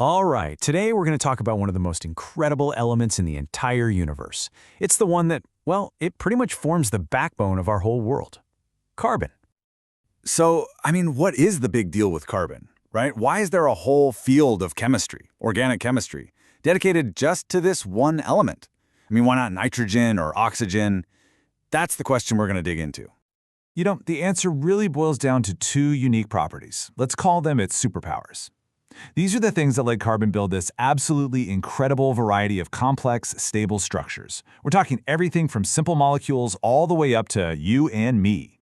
All right, today we're going to talk about one of the most incredible elements in the entire universe. It's the one that, well, it pretty much forms the backbone of our whole world. Carbon. So, what is the big deal with carbon, right? Why is there a whole field of chemistry, organic chemistry, dedicated just to this one element? Why not nitrogen or oxygen? That's the question we're going to dig into. The answer really boils down to two unique properties. Let's call them its superpowers. These are the things that let carbon build this absolutely incredible variety of complex, stable structures. We're talking everything from simple molecules all the way up to you and me.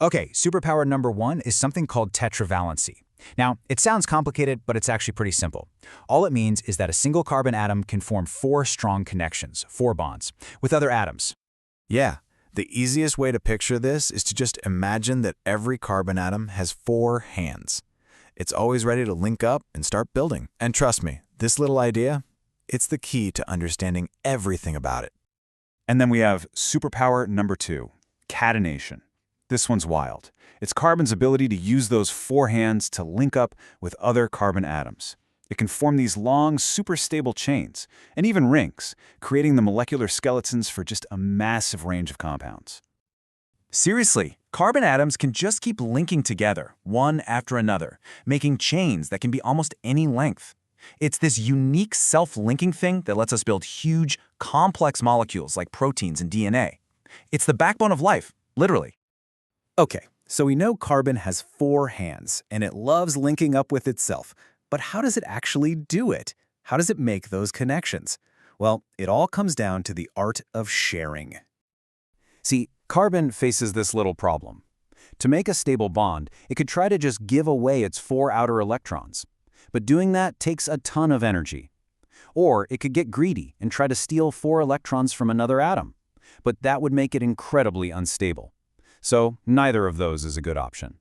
Okay, superpower number one is something called tetravalency. Now, it sounds complicated, but it's actually pretty simple. All it means is that a single carbon atom can form 4 strong connections, 4 bonds, with other atoms. Yeah, the easiest way to picture this is to just imagine that every carbon atom has 4 hands. It's always ready to link up and start building. And trust me, this little idea, it's the key to understanding everything about it. And then we have superpower number 2, catenation. This one's wild. It's carbon's ability to use those 4 hands to link up with other carbon atoms. It can form these long, super stable chains, and even rings, creating the molecular skeletons for just a massive range of compounds. Seriously, carbon atoms can just keep linking together, one after another, making chains that can be almost any length. It's this unique self-linking thing that lets us build huge, complex molecules like proteins and DNA. It's the backbone of life, literally. Okay, so we know carbon has 4 hands, and it loves linking up with itself. But how does it actually do it? How does it make those connections? Well, it all comes down to the art of sharing. See, carbon faces this little problem. To make a stable bond, it could try to just give away its 4 outer electrons. But doing that takes a ton of energy. Or it could get greedy and try to steal 4 electrons from another atom. But that would make it incredibly unstable. So neither of those is a good option.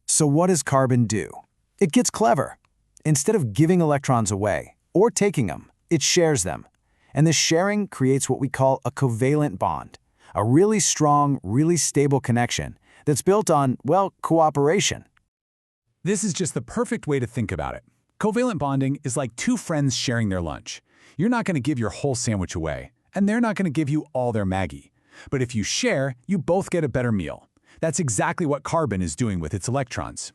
So what does carbon do? It gets clever. Instead of giving electrons away or taking them, it shares them. And this sharing creates what we call a covalent bond, a really strong, really stable connection that's built on, well, cooperation. This is just the perfect way to think about it. Covalent bonding is like 2 friends sharing their lunch. You're not going to give your whole sandwich away, and they're not going to give you all their Maggie. But if you share, you both get a better meal. That's exactly what carbon is doing with its electrons.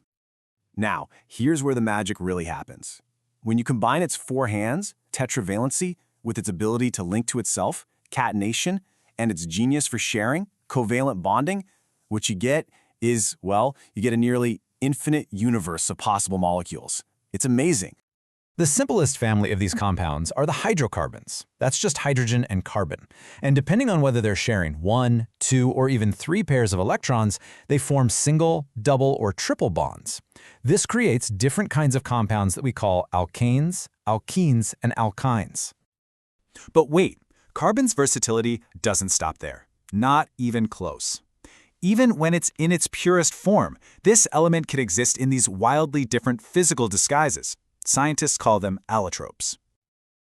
Now, here's where the magic really happens. When you combine its 4 hands, tetravalency, with its ability to link to itself, catenation, and its genius for sharing, covalent bonding, what you get is, well, you get a nearly infinite universe of possible molecules. It's amazing. The simplest family of these compounds are the hydrocarbons. That's just hydrogen and carbon. And depending on whether they're sharing 1, 2, or even 3 pairs of electrons, they form single, double, or triple bonds. This creates different kinds of compounds that we call alkanes, alkenes, and alkynes. But wait, carbon's versatility doesn't stop there. Not even close. Even when it's in its purest form, this element can exist in these wildly different physical disguises. Scientists call them allotropes.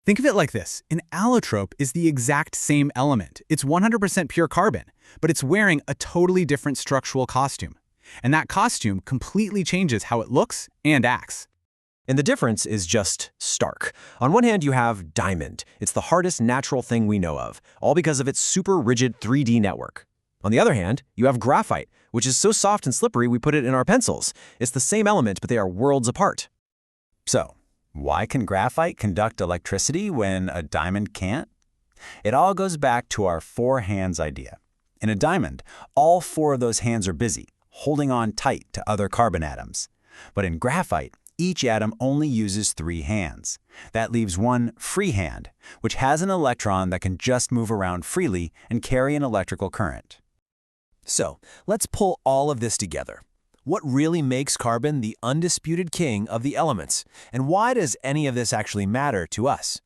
Think of it like this. An allotrope is the exact same element. It's 100% pure carbon, but it's wearing a totally different structural costume. And that costume completely changes how it looks and acts. And the difference is just stark. On one hand, you have diamond. It's the hardest natural thing we know of, all because of its super rigid 3D network. On the other hand, you have graphite, which is so soft and slippery we put it in our pencils. It's the same element, but they are worlds apart. So, why can graphite conduct electricity when a diamond can't? It all goes back to our 4 hands idea. In a diamond, all 4 of those hands are busy, holding on tight to other carbon atoms. But in graphite, each atom only uses 3 hands. That leaves one free hand, which has an electron that can just move around freely and carry an electrical current. So, let's pull all of this together. What really makes carbon the undisputed king of the elements? And why does any of this actually matter to us?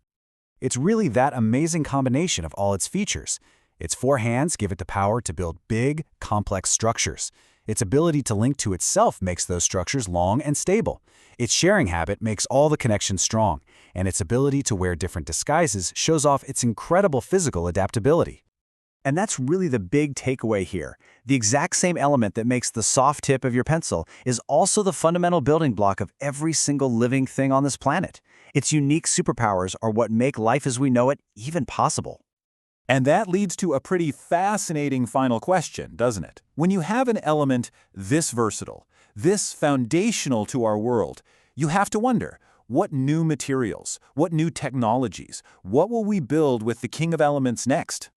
It's really that amazing combination of all its features. Its 4 hands give it the power to build big, complex structures. Its ability to link to itself makes those structures long and stable. Its sharing habit makes all the connections strong. And its ability to wear different disguises shows off its incredible physical adaptability. And that's really the big takeaway here. The exact same element that makes the soft tip of your pencil is also the fundamental building block of every single living thing on this planet. Its unique superpowers are what make life as we know it even possible. And that leads to a pretty fascinating final question, doesn't it? When you have an element this versatile, this foundational to our world, you have to wonder, what new materials, what new technologies, what will we build with the King of Elements next?